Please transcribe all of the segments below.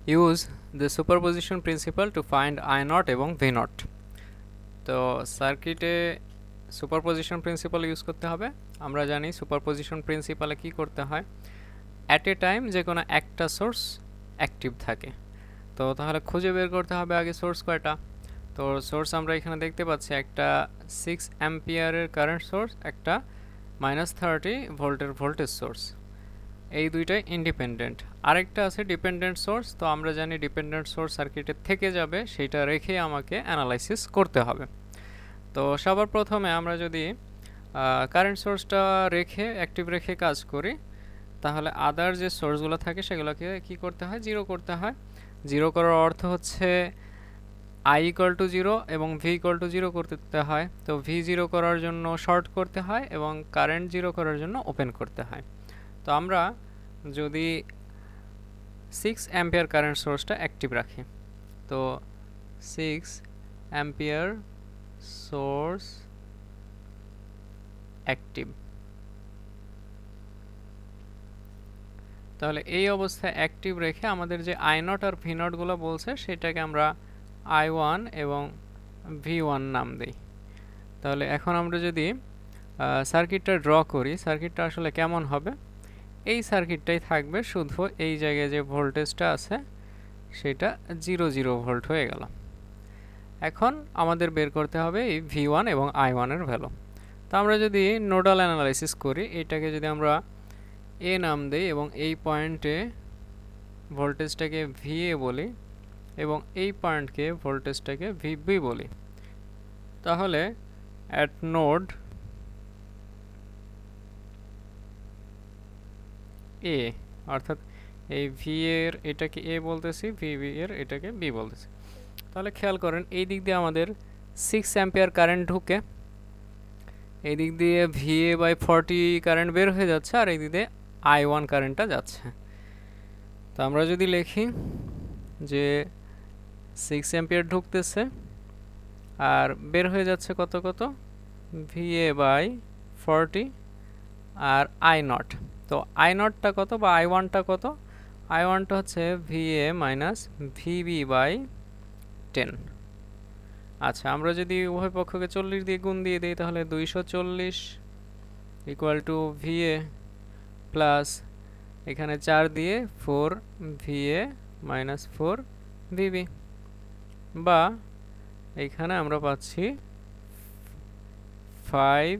Use the superposition principal to find I not এবং V naught. তো সার্কিটে superposition principal use করতে হবে। আমরা জানি সুপারপজিশন প্রিন্সিপালে কি করতে হয়, অ্যাট এ টাইম যে কোনো একটা সোর্স অ্যাক্টিভ থাকে। তো তাহলে খুঁজে বের করতে হবে আগে সোর্স কয়টা। তো সোর্স আমরা এখানে দেখতে পাচ্ছি একটা 6 অ্যাম্পিয়ারের কারেন্ট সোর্স, একটা -30 ভোল্টের ভোল্টেজ সোর্স, এই দুইটাই ইন্ডিপেন্ডেন্ট। আরেকটা আছে ডিপেন্ডেন্ট সোর্স। তো আমরা জানি ডিপেন্ডেন্ট সোর্স সার্কিটের থেকে যাবে, সেইটা রেখে আমাকে অ্যানালাইসিস করতে হবে। তো সবার প্রথমে আমরা যদি কারেন্ট সোর্সটা রেখে অ্যাক্টিভ রেখে কাজ করি, তাহলে আদার যে সোর্সগুলো থাকে সেগুলোকে কি করতে হয়, জিরো করতে হয়। জিরো করার অর্থ হচ্ছে আই ইকুয়াল টু জিরো এবং ভি ইকুয়াল টু জিরো করতে হয়। তো ভি জিরো করার জন্য শর্ট করতে হয় এবং কারেন্ট জিরো করার জন্য ওপেন করতে হয়। তো আমরা যদি 6 অ্যাম্পিয়ার কারেন্ট সোর্সটা অ্যাক্টিভ রাখি, তো 6 অ্যাম্পিয়ার সোর্স অ্যাক্টিভ, তাহলে এই অবস্থায় অ্যাক্টিভ রেখে আমাদের যে আই নট আর ভি নটগুলো বলছে সেটাকে আমরা আই ওয়ান এবং ভি ওয়ান নাম দিই। তাহলে এখন আমরা যদি সার্কিটটা ড্র করি, সার্কিটটা আসলে কেমন হবে, এই সার্কিটটাই থাকবে, শুধু এই জায়গায় যে ভোল্টেজটা আছে সেটা 0 ভোল্ট হয়ে গেল। এখন আমাদের বের করতে হবে এই ভি ওয়ান এবং আই ওয়ানের ভ্যালু। তো আমরা যদি নোডাল অ্যানালাইসিস করি, এটাকে যদি আমরা এ নাম দেই এবং এই পয়েন্টে ভোল্টেজটাকে ভিএ বলি এবং এই পয়েন্টকে ভোল্টেজটাকে ভিবি বলি, তাহলে অ্যাট নোড এ, অর্থাৎ এই ভি এর এটাকে এ বলতেছি, ভিবি এর এটাকে বি বলতেছি। তাহলে খেয়াল করেন এই দিক দিয়ে আমাদের 6 অ্যাম্পিয়ার কারেন্ট ঢুকে, এই দিক দিয়ে ভিএ বাই 40 কারেন্ট বের হয়ে যাচ্ছে, আর এই দিক দিয়ে আই ওয়ান কারেন্টটা যাচ্ছে। তো আমরা যদি লিখি যে 6 অ্যাম্পিয়ার ঢুকতেছে আর বের হয়ে যাচ্ছে কত কত, ভিএ বাই 40 আর আই নট। তো আই নটটা কত বা আই ওয়ানটা কত, আই ওয়ানটা হচ্ছে ভিএ মাইনাস ভিবি বাই 10। আচ্ছা, আমরা যদি উভয় পক্ষকে 40 দিয়ে গুণ দিয়ে দিই, তাহলে 240 ইকুয়াল টু ভিএ প্লাস এখানে 4 দিয়ে 4 ভিএ মাইনাস 4 ভিবি, বা এখানে আমরা পাচ্ছি 5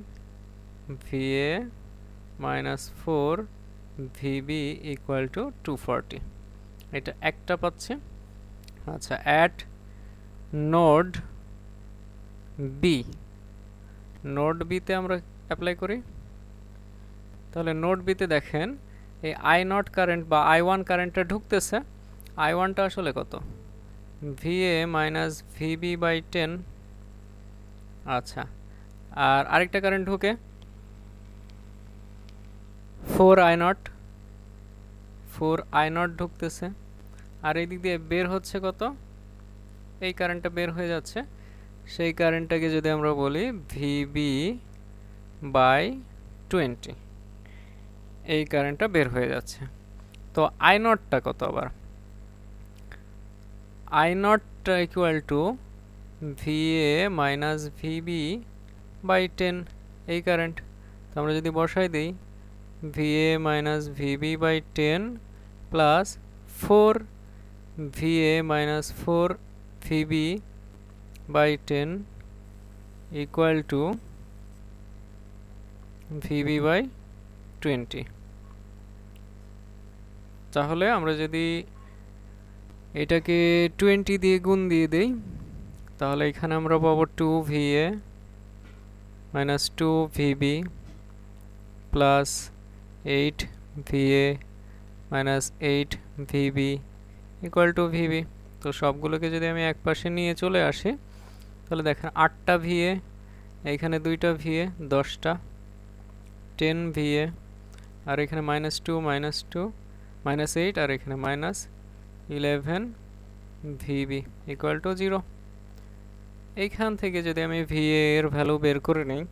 VA minus 4 VB equal to 240, এটা একটা পাচ্ছি। আচ্ছা, অ্যাট নোড বি, নোড বিতে আমরা অ্যাপ্লাই করি। তাহলে নোড বিতে দেখেন এই আই নট কারেন্ট বা আই ওয়ান কারেন্টটা ঢুকতেছে, আই ওয়ানটা আসলে কত, ভিএ মাইনাস ভিবি বাই 10। আচ্ছা, আর আরেকটা কারেন্ট ঢুকে 4 আই নট, 4 আই নট ঢুকতেছে, আর এই দিক দিয়ে বের হচ্ছে কত, এই কারেন্টটা বের হয়ে যাচ্ছে, সেই কারেন্টটাকে যদি আমরা বলি ভিবি বাই 20, এই কারেন্টটা বের হয়ে যাচ্ছে। তো আই নটটা কত, আবার আই নটটা equal to VA minus VB by 10, এই কারেন্ট। তো আমরা যদি বসাই দিই VA minus VB by 10 plus 4 VA minus 4 VB by 10 equal to VB by 20। তাহলে আমরা যদি এটাকে 20 দিয়ে গুণ দিয়ে দেই, তাহলে এখানে আমরা পাবো 2 VA minus 2 VB plus 8 VA minus 8 VB equal to VB. তো সবগুলোকে যদি আমি এক পাশে নিয়ে চলে আসি, তাহলে দেখেন 8টা ভিএ, এইখানে 2টা ভিএ, 10টা, 10 ভিএ, আর এখানে মাইনাস 2 মাইনাস 8, আর এখানে মাইনাস 11 ভিবি ইকুয়াল টু 0। এইখান থেকে যদি আমি ভিএ এর ভ্যালু বের করে নিই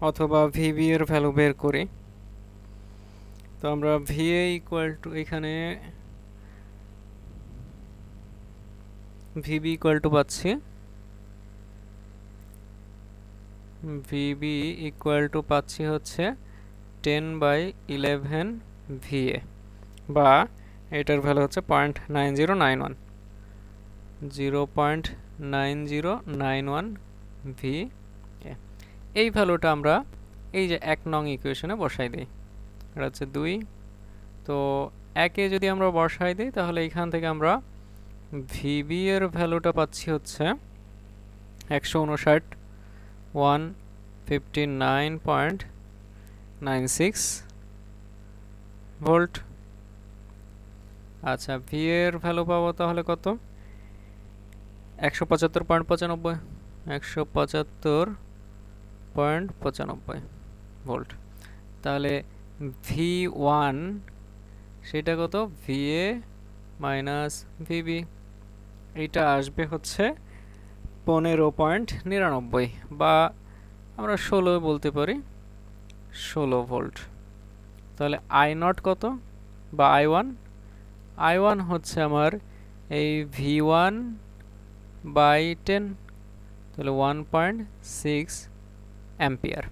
অথবা ভিবি এর ভ্যালু বের করি, তো আমরা ভিএ ইকুয়াল টু এখানে ভিবি ইকুয়াল টু পাচ্ছি ভিবি ইকুয়াল টু পাচ্ছি হচ্ছে 10/11 ভিএ, বা এটার ভ্যালু হচ্ছে 0.9091 0.9091 ভি। এই ভ্যালুটা আমরা এই যে 1 নং ইকুয়েশনে বসাই দিই। এটা হচ্ছে 2, তো 1-এ যদি আমরা বসাই দিই তাহলে এইখান থেকে আমরা ভিবি এর ভ্যালুটা পাচ্ছি হচ্ছে 159 159.96 ভোল্ট। আচ্ছা, ভি এর ভ্যালু পাবো তাহলে কত? 175.95 175.95 ভোল্ট। তাহলে ভি ওয়ান সেটা কত? ভিএ মাইনাস ভিবি, এইটা আসবে হচ্ছে 15.99, বা আমরা 16 বলতে পারি, 16 ভোল্ট। তাহলে আই নট কত, বা আই ওয়ান হচ্ছে আমার এই ভি ওয়ান বাই 10, তাহলে 1.6 অ্যাম্পিয়ার।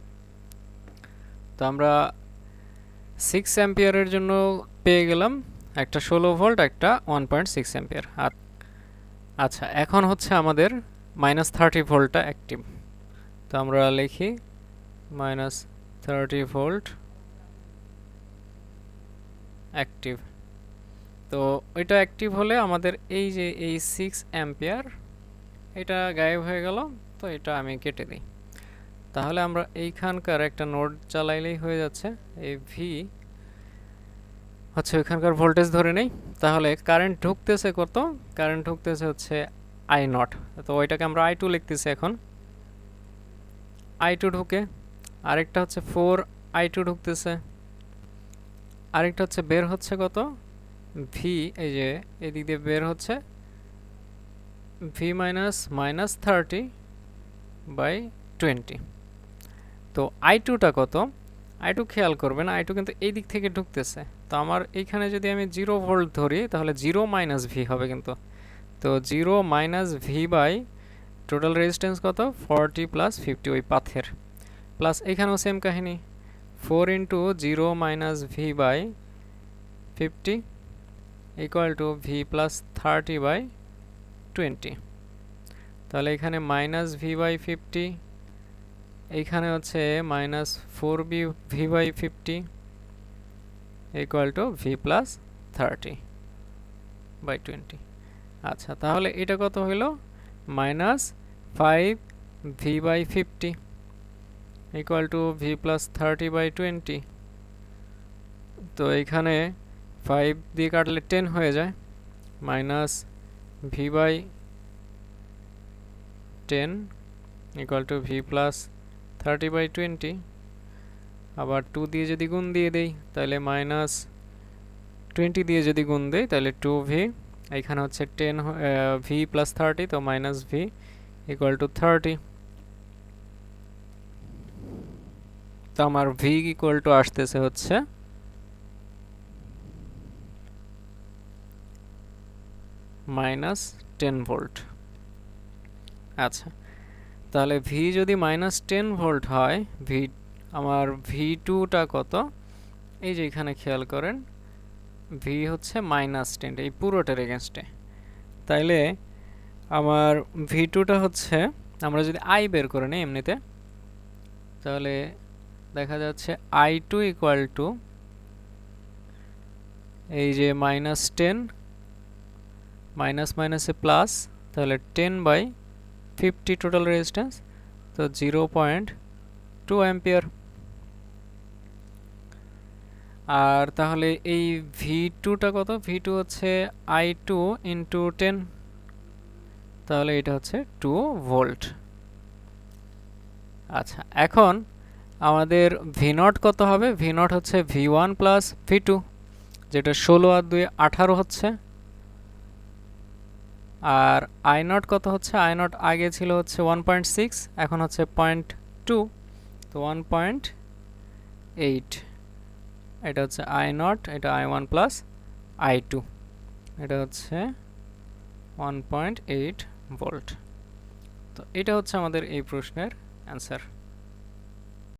তো আমরা 6 অ্যাম্পিয়ারের জন্য পেয়ে গেলাম একটা 16 ভোল্ট, একটা 1.6 অ্যাম্পিয়ার। আচ্ছা, এখন হচ্ছে আমাদের -30 ভোল্টটা অ্যাক্টিভ। তো আমরা লিখি -30 ভোল্ট অ্যাক্টিভ। তো এটা অ্যাক্টিভ হলে আমাদের এই যে এই 6 অ্যাম্পিয়ার এটা গায়েব হয়ে গেল, তো এটা আমি কেটে দিই। তাহলে আমরা এইখানকার একটা নোড চালাইলেই হয়ে যাচ্ছে। এই ভি হচ্ছে ওইখানকার ভোল্টেজ ধরে নেই, তাহলে কারেন্ট ঢুকতেছে কত? কারেন্ট ঢুকতেছে হচ্ছে আই নট, তো ওইটাকে আমরা আই টু লিখতেছি। এখন আই টু ঢুকে, আরেকটা হচ্ছে 4 আই টু ঢুকতেছে, আরেকটা হচ্ছে বের হচ্ছে কত? ভি, এই যে এদিক দিয়ে বের হচ্ছে ভি -30/20। তো আই টুটা কত? আই টু খেয়াল করবেন, আই টু কিন্তু এই দিক থেকে ঢুকতেছে। তো আমার এইখানে যদি আমি 0 ভোল্ট ধরি তাহলে 0 মাইনাস ভি হবে কিন্তু। তো 0 minus V by total resistance কত? 40 + 50, ওই পাথের। প্লাস এখানেও সেম কাহিনী, 4 × 0 minus V by 50 equal to V plus 30/20। তাহলে এখানে -v/50, এইখানে হচ্ছে -4v/50 equal to V plus 30/20। আচ্ছা, তাহলে এটা কত হইল? -5v/50 equal to V plus 30/20। তো এইখানে 5 দিয়ে কাটলে 10 হয়ে যায়, -v/10 equal to V plus 30/20। আবার 2 দিয়ে যদি গুণ দিয়ে দেই তাহলে -20 দিয়ে যদি গুণ দেই তাহলে 2v, এখানে হচ্ছে 10 ভি প্লাস 30, তো -v ইকুয়াল টু 30। তো আমার v ইকুয়াল টু আসতেছে হচ্ছে -10 ভোল্ট। আচ্ছা, তাহলে ভি যদি -10 ভোল্ট হয়, ভি আমার ভি2টা কত? এই যে এখানে খেয়াল করেন, ভি হচ্ছে -10 এই পুরোটার এগেনস্টে। তাইলে আমার ভি2টা হচ্ছে, আমরা যদি আই বের করে নিই এমনিতে, তাহলে দেখা যাচ্ছে I2 ইকুয়াল টু এই যে -10 মাইনাস মাইনাসে প্লাস, তাহলে 10/50 টোটাল রেজিস্ট্যান্স, তো 0.2 অ্যাম্পিয়ার। আর তাহলে এই ভি2টা কত? ভি2 হচ্ছে I2 × 10, তাহলে এটা হচ্ছে 2 ভোল্ট। আচ্ছা, এখন আমাদের V0 কত হবে? V0 হচ্ছে V1 প্লাস V2, যেটা 16 আর 2 18 হচ্ছে। আর I0 কত হচ্ছে? I0 আগে ছিল হচ্ছে 1.6, এখন হচ্ছে 0.2, তো 1.8। এটা হচ্ছে I0, এটা I1 প্লাস I2, এটা হচ্ছে 1.8 ভোল্ট। তো এটা হচ্ছে আমাদের এই প্রশ্নের অ্যান্সার।